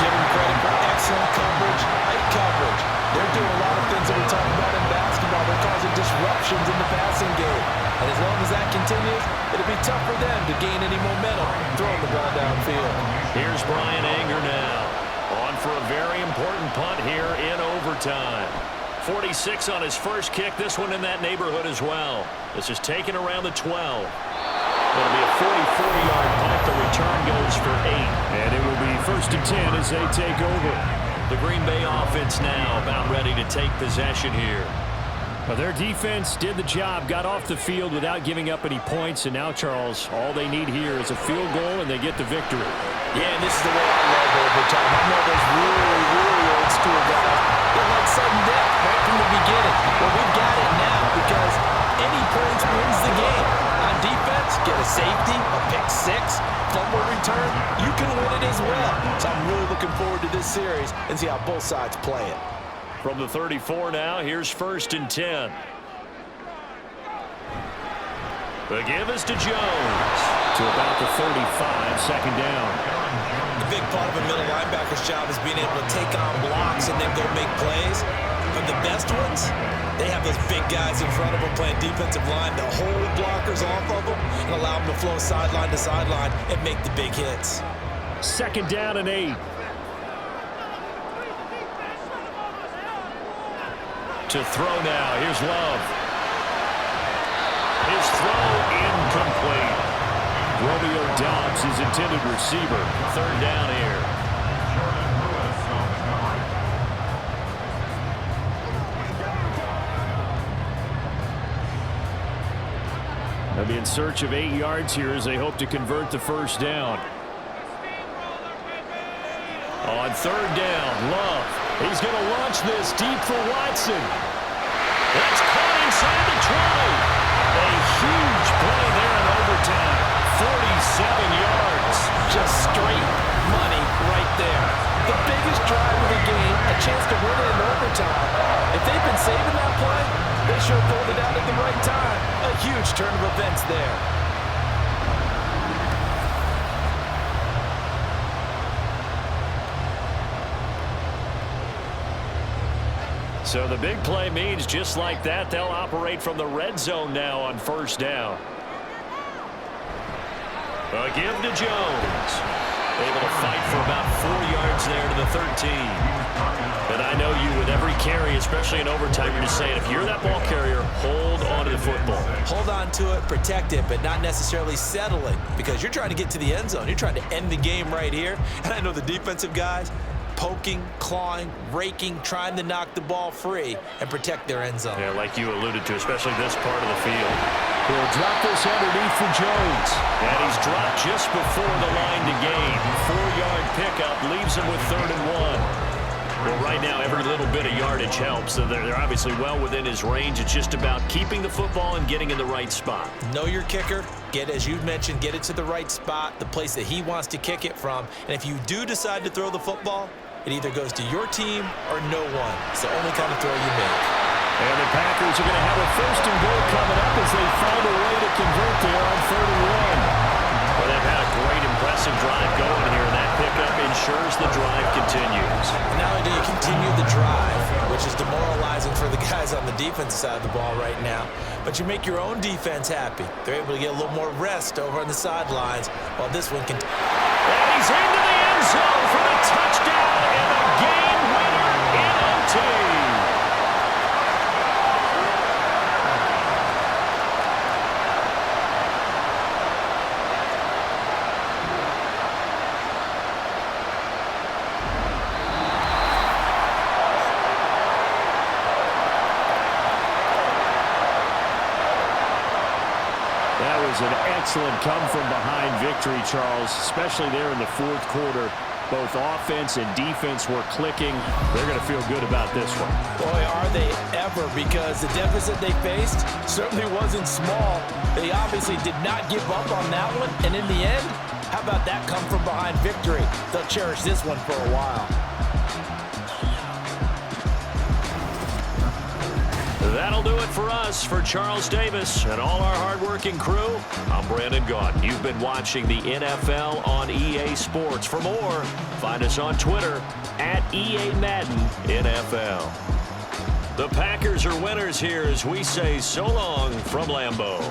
Speaker 4: Give him credit for excellent coverage, tight coverage. They're doing a lot of things that we talk about in basketball. They're causing disruptions in the passing game. And as long as that continues, it'll be tough for them to gain any momentum throwing the ball downfield.
Speaker 3: Here's Brian Anger now. On for a very important punt here in overtime. 46 on his first kick. This one in that neighborhood as well. This is taken around the 12. It'll be a 44-yard punt. The return goes for 8.
Speaker 11: And it will be 1st and 10 as they take over.
Speaker 3: The Green Bay offense now about ready to take possession here.
Speaker 11: Well, their defense did the job, got off the field without giving up any points, and now, Charles, all they need here is a field goal, and they get the victory.
Speaker 10: Yeah, and this is the way I love overtime. I'm one of those really, really old school guys that like sudden death right from the beginning. Well, we've got it now because any points wins the game. On defense, get a safety, a pick six, fumble return, you can win it as well. So I'm really looking forward to this series and see how both sides play it.
Speaker 3: From the 34 now, here's 1st and 10. The give is to Jones.
Speaker 11: To about the 35, 2nd down.
Speaker 10: The big part of a middle linebacker's job is being able to take on blocks and then go make plays. But the best ones, they have those big guys in front of them playing defensive line to hold blockers off of them and allow them to flow sideline to sideline and make the big hits.
Speaker 11: 2nd down and 8.
Speaker 3: To throw now. Here's Love. His throw incomplete.
Speaker 11: Romeo Doubs, his intended receiver.
Speaker 3: 3rd down here.
Speaker 11: They'll be in search of 8 yards here as they hope to convert the 1st down.
Speaker 3: On 3rd down, Love. He's going to launch this deep for Watson. That's caught inside the 20. A huge play there in overtime. 47 yards.
Speaker 10: Just straight money right there. The biggest drive of the game, a chance to win it in overtime. If they've been saving that play, they sure pulled it out at the right time. A huge turn of events there.
Speaker 3: So the big play means just like that, they'll operate from the red zone now on 1st down. A give to Jones. Able to fight for about 4 yards there to the 13. But I know you with every carry, especially in overtime, you're just saying if you're that ball carrier, hold on to the football.
Speaker 10: Hold on to it, protect it, but not necessarily settling because you're trying to get to the end zone. You're trying to end the game right here. And I know the defensive guys, poking, clawing, raking, trying to knock the ball free and protect their end zone.
Speaker 3: Yeah, like you alluded to, especially this part of the field.
Speaker 11: He'll drop this underneath for Jones.
Speaker 3: And he's dropped just before the line to gain. 4-yard pickup leaves him with 3rd and 1. Well, right now, every little bit of yardage helps. So they're obviously well within his range. It's just about keeping the football and getting in the right spot.
Speaker 10: Know your kicker. Get, as you mentioned, get it to the right spot, the place that he wants to kick it from. And if you do decide to throw the football, it either goes to your team or no one. It's the only kind of throw you make.
Speaker 11: And the Packers are going to have a 1st and goal coming up as they find a way to convert there on 3rd and 1.
Speaker 3: Well, they've had a great, impressive drive going here, and that pickup ensures the drive continues.
Speaker 10: Not only do you continue the drive, which is demoralizing for the guys on the defensive side of the ball right now, but you make your own defense happy. They're able to get a little more rest over on the sidelines while this one can.
Speaker 3: And he's into the end zone for the touchdown and the game winner in OT.
Speaker 11: An excellent come-from-behind victory, Charles, especially there in the 4th quarter. Both offense and defense were clicking. They're going to feel good about this one.
Speaker 10: Boy, are they ever, because the deficit they faced certainly wasn't small. They obviously did not give up on that one, and in the end, how about that come-from-behind victory? They'll cherish this one for a while.
Speaker 3: That'll do it for us. For Charles Davis and all our hardworking crew, I'm Brandon Gaudin. You've been watching the NFL on EA Sports. For more, find us on Twitter @EAMaddenNFL. The Packers are winners here as we say so long from Lambeau.